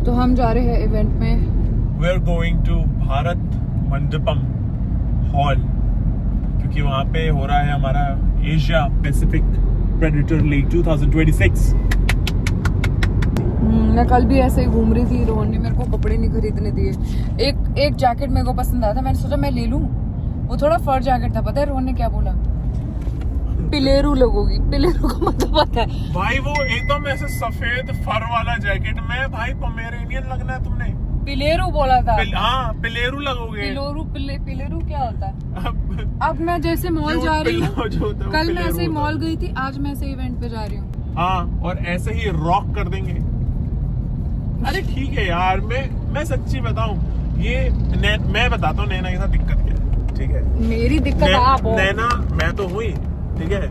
तो हम जा रहे हैं इवेंट में। We are going to Bharat Mandapam hall, क्योंकि वहाँ पे हो रहा है हमारा एशिया पैसिफिक प्रेडेटर लीग 2026। मैं कल भी ऐसे ही घूम रही थी, रोहन ने मेरे को कपड़े नहीं खरीदने दिए। एक जैकेट मेरे को पसंद आया था, मैंने सोचा मैं ले लूं। वो थोड़ा फर जैकेट था। पता है रोहन ने क्या बोला? पिलेरू लगोगी। पिलेरू को मतलब पता है भाई? वो एकदम ऐसे सफेद फर वाला जैकेट में भाई पोमेरेनियन लगना है तुमने। पिलेरू बोला था। हाँ पिलेरू लगोगे। पिलेरू क्या होता है? अब मैं जैसे मॉल जा रही हूँ, कल मैं ऐसे ही मॉल गई थी, आज मैं ऐसे इवेंट पे जा रही हूँ। हाँ, और ऐसे ही रॉक कर देंगे। अरे ठीक है यार, मैं सच्ची बताऊं, ये मैं बताता हूँ नैना के साथ दिक्कत क्या है। ठीक है, मेरी दिक्कत आप हो। नैना मैं तो हुई, ठीक है।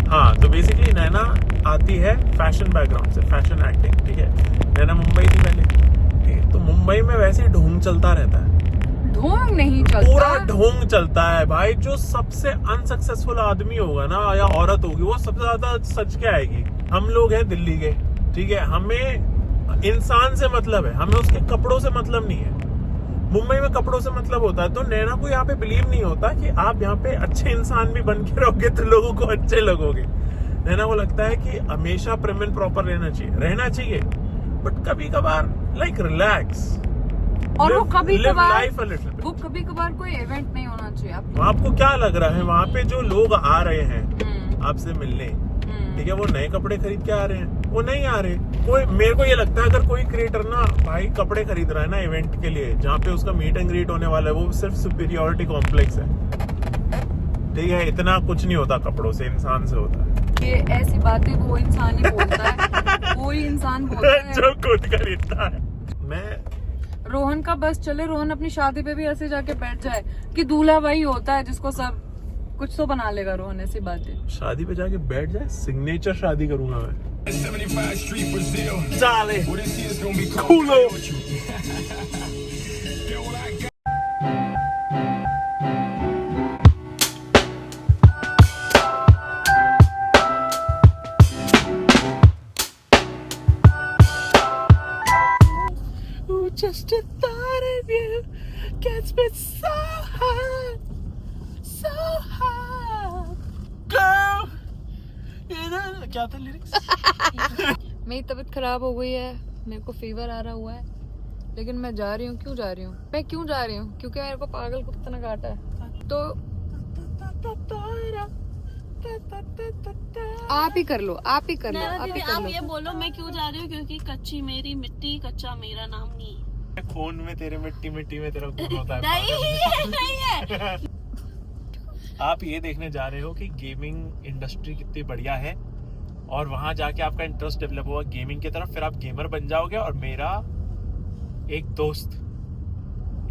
हाँ, तो बेसिकली नैना आती है फैशन बैकग्राउंड से, फैशन एक्टिंग। ठीक है, नैना मुंबई थी पहले, ठीक है, तो मुंबई में वैसे ही ढोंग चलता रहता है। ढोंग नहीं चलता, पूरा ढोंग चलता है भाई। जो सबसे अनसक्सेसफुल आदमी होगा ना या औरत होगी, वो सबसे ज्यादा सच के आएगी। हम लोग हैं दिल्ली के, ठीक है, हमें इंसान से मतलब है, हमें उसके कपड़ों से मतलब नहीं है। मुंबई में कपड़ों से मतलब होता है। तो नैना को यहाँ पे बिलीव नहीं होता कि आप यहाँ पे अच्छे इंसान भी बन के रहोगे तो लोगों को अच्छे लगोगे। नैना को लगता है कि हमेशा प्रिम एंड प्रॉपर रहना चाहिए, बट कभी कभार लाइक रिलैक्स। और वो कभी कभार कोई इवेंट नहीं होना चाहिए। आपको क्या लग रहा है वहाँ पे जो लोग आ रहे हैं आपसे मिलने, ठीक है, वो नए कपड़े खरीद के आ रहे हैं? वो नहीं आ रहे। कोई, मेरे को ये लगता है अगर कोई क्रिएटर ना भाई कपड़े खरीद रहा है ना इवेंट के लिए, जहाँ पे उसका मीट एंड ग्रीट होने वाला है, वो सिर्फ सुपीरियोरिटी कॉम्प्लेक्स है। ठीक है, इतना कुछ नहीं होता कपड़ों से, इंसान से होता है। ये ऐसी बातें वो इंसान ही बोलता है। कोई इंसान बोलता है जो खुद खरीदता है। मैं रोहन का बस चले, रोहन अपनी शादी पे भी ऐसे जाके बैठ जाए कि दूल्हा वही होता है जिसको सब कुछ तो बना लेगा। रोहन ऐसी बातें शादी पे जाके बैठ जाए, सिग्नेचर शादी करूंगा मैं। चाले कूलो। Just a thought of you gets me so hot, so hot. Girl, क्या था लिरिक्स? मेरी तबीयत खराब हो गई है, मेरे को फीवर आ रहा हुआ है, लेकिन मैं जा रही हूँ। क्यों जा रही हूँ? मैं क्यों जा रही हूँ? क्योंकि मेरे को पागल कुत्ते ने काटा है। तो आप ही कर लो, आप ही कर लो, आप ही कर लो। आप ये बोलो मैं क्यों जा रही हूँ? क्योंकि कच्ची मेरी मिट्टी, कच्चा मेरा नाम नहीं है। खून में तेरे मिट्टी मिट्टी में तेरा खून होता है। नहीं है। आप ये देखने जा रहे हो कि गेमिंग इंडस्ट्री कितनी बढ़िया है, और वहां जाके आपका इंटरेस्ट डेवलप होगा गेमिंग की तरफ, फिर आप गेमर बन जाओगे। और मेरा एक दोस्त,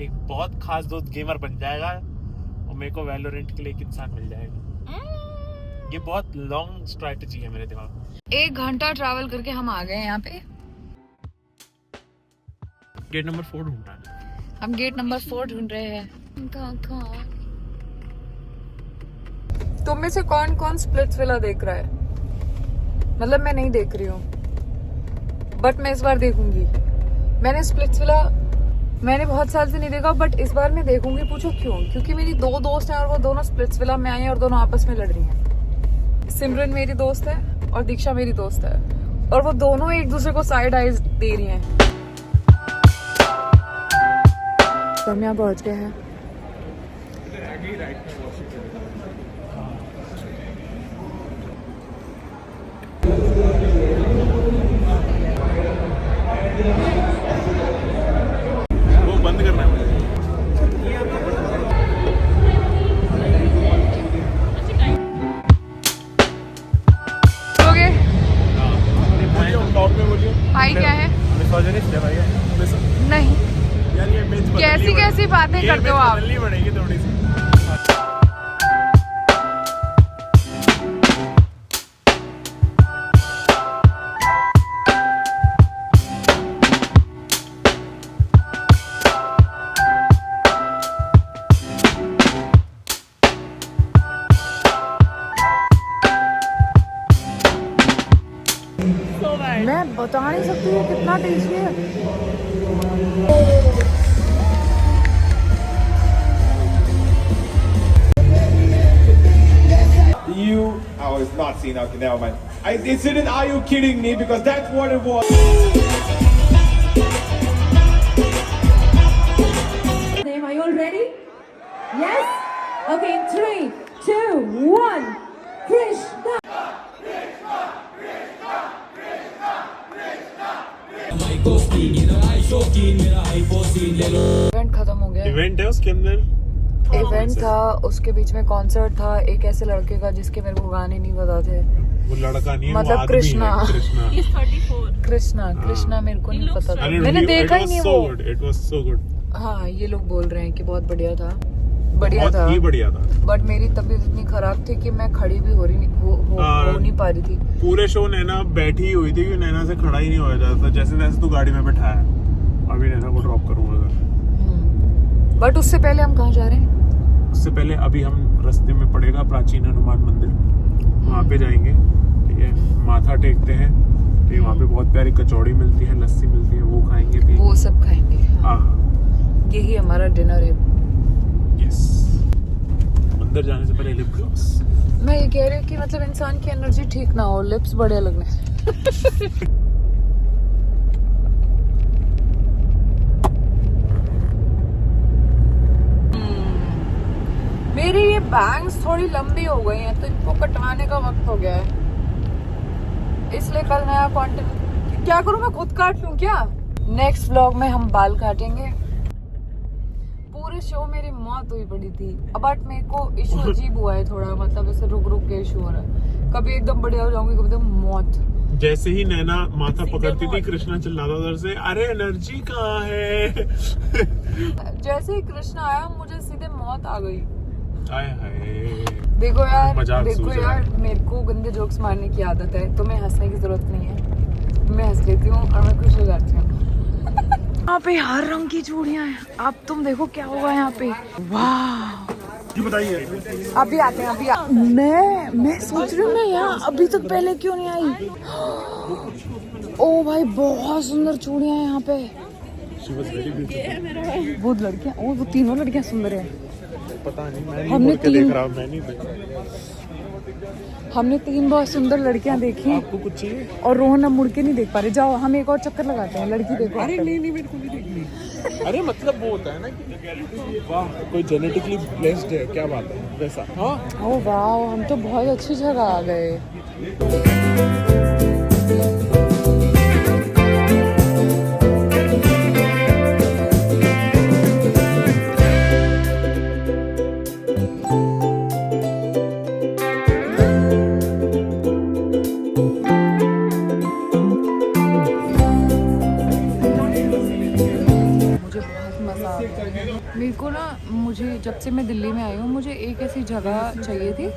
एक बहुत खास दोस्त गेमर बन जाएगा, और मेरे को वैलोरेंट के लिए एक इंसान मिल जाएगा। ये बहुत लॉन्ग स्ट्रैटेजी है मेरे दिमाग में। 1 घंटा ट्रैवल करके हम आ गए यहाँ पे। गेट नंबर 4 ढूंढ रहा है। हम गेट नंबर 4 ढूंढ रहे हैं। तुम में से कौन कौन स्प्लिट्स विला देख रहा है? मतलब मैं नहीं देख रही हूँ, बट मैं इस बार देखूंगी। मैंने स्प्लिट्स विला बहुत साल से नहीं देखा, बट इस बार मैं देखूंगी। पूछो क्यों? क्योंकि मेरी 2 दोस्त हैं और वो दोनों स्प्लिट्स विला में आई हैं और दोनों आपस में लड़ रही हैं। सिमरन मेरी दोस्त है और दीक्षा मेरी दोस्त है, और वो दोनों एक दूसरे को साइड आइज दे रही हैं। तो हम यहाँ पहुँच गए हैं। वो बंद करना है मुझे। भाई क्या है? नहीं, यार ये कैसी कैसी बातें करते हो आप? बढ़ेगी थोड़ी सी। बता नहीं सकती है कितना टेस्टी है। Oh, it's not seen. Okay, never mind. It didn't. Are you kidding me? Because that's what it was. Are you all ready? Yes? Okay, in 3, 2, 1. Krishna! Event खत्म हो गया। इवेंट है उसके अंदर, इवेंट था, उसके बीच में कॉन्सर्ट था एक ऐसे लड़के का जिसके मेरे को गाने नहीं पता थे। वो लड़का नहीं है, मतलब वो आदमी कृष्णा। है, कृष्णा। He's 34. कृष्णा मेरे को नहीं पता था, मैंने देखा ही नहीं वो। It was so good. हाँ, ये लोग बोल रहे हैं कि बहुत बढ़िया था, बढ़िया था, बहुत ही बढ़िया था। बट मेरी तबीयत इतनी खराब थी कि मैं खड़ी भी हो नहीं पा रही थी। पूरे शो नैना बैठी हुई थी, क्योंकि नैना से खड़ा ही नहीं होया जाता था। जैसे तैसे तू गाड़ी में बैठा है, अभी नैना को ड्रॉप करूंगा। बट उससे पहले हम कहाँ जा रहे हैं? उससे पहले अभी हम रास्ते में पड़ेगा प्राचीन हनुमान मंदिर, वहाँ पे जाएंगे, ठीक है। माथा टेकते हैं, ठीक है। वहाँ पे बहुत प्यारी कचौड़ी मिलती है, लस्सी मिलती है, वो खाएंगे भी, वो सब खाएंगे। हाँ, यही हमारा डिनर है। यस। मंदिर जाने से पहले लिप ग्लॉस। मैं ये कह रही हूँ कि मतलब इंसान की एनर्जी ठीक ना हो, लिप्स बढ़िया लगने। मेरी ये बैंग्स थोड़ी लंबी हो गई हैं, तो इनको कटवाने का वक्त हो गया है, इसलिए कल नया कंटेंट क्या करूं, मैं खुद काट लूं क्या? नेक्स्ट व्लॉग में हम बाल काटेंगे। पूरे शो मेरी मौत हुई पड़ी थी, बट मेरे को इशू अजीब हुआ है थोड़ा, मतलब ऐसे रुक रुक के इशू हो रहा है। कभी एकदम बढ़िया हो जाऊंगी, कभी एकदम मौत। जैसे ही नैना माथा पकड़ती थी, कृष्णा चिल्लाता उधर से, अरे एनर्जी कहाँ है। जैसे ही कृष्णा आया, मुझे सीधे मौत आ गई। हाय हाय। देखो यार, मजाक देखो सूझ रहा यार, है। मेरे को गंदे जोक्स मारने की आदत है, तुम्हें हंसने की जरूरत नहीं है। मैं हंस लेती हूँ और मैं खुश हो जाती हूँ। यहाँ पे हर रंग की चूड़ियाँ हैं। अब तुम देखो क्या होगा यहाँ पे। वाह, बताइए। अभी आते हैं, मैं सोच रही हूँ मैं यहाँ अभी तक पहले क्यों नहीं आई। ओ भाई, बहुत सुंदर चूड़ियाँ हैं यहाँ पे। बहुत लड़कियाँ, ओ वो तीनों लड़कियाँ सुंदर हैं। पता नहीं, मैं हमने नहीं देख रहा, मैं नहीं देख रहा। हमने 3 बहुत सुंदर लड़कियां देखी। आपको कुछ चाहिए? और रोहन अब मुड़ के नहीं देख पा रहे। जाओ, हम एक और चक्कर लगाते हैं, लड़की देखो। अरे नहीं, मेरे को नहीं देखनी। अरे मतलब वो होता है ना कि वाह, कोई जेनेटिकली ब्लेस्ड है, क्या बात है, वैसा। हाँ, ओ वाह, हम तो बहुत अच्छी जगह आ गए। मेरे को ना, मुझे जब से मैं दिल्ली में आई हूँ, मुझे एक ऐसी जगह चाहिए थी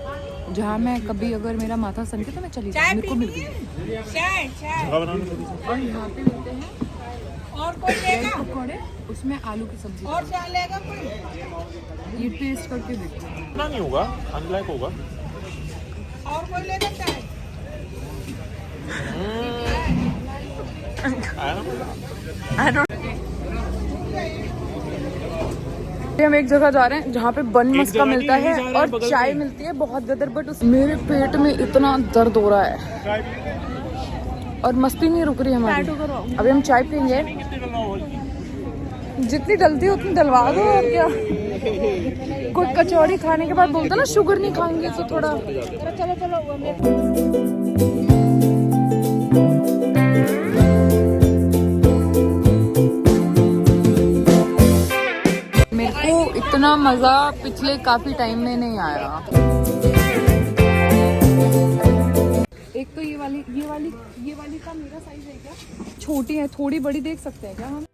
जहाँ मैं कभी अगर मेरा माथा सनके तो मैं चली जाऊँ। मेरे को मिल गई। और यहाँ पे मिलते हैं और कोई पकौड़े, उसमें आलू की सब्जी। और लेगा कोई? ये टेस्ट करके देखो। इतना नहीं होगा, अनलाइक होगा। और कोई लेगा चाय? हम एक जगह जा रहे हैं जहाँ पे बन मस्का मिलता है और चाय मिलती है बहुत गदर, बट मेरे पेट में इतना दर्द हो रहा है और मस्ती नहीं रुक रही हमारी। अभी हम चाय पीएंगे, जितनी डलती है उतनी डलवा दो। और क्या, कोई कचौड़ी खाने के बाद बोलता ना शुगर नहीं खाऊंगी, तो थोड़ा चलो मेरे को इतना मजा पिछले काफी टाइम में नहीं आया। एक तो ये वाली का मेरा साइज है क्या? छोटी है, थोड़ी बड़ी देख सकते हैं क्या हम?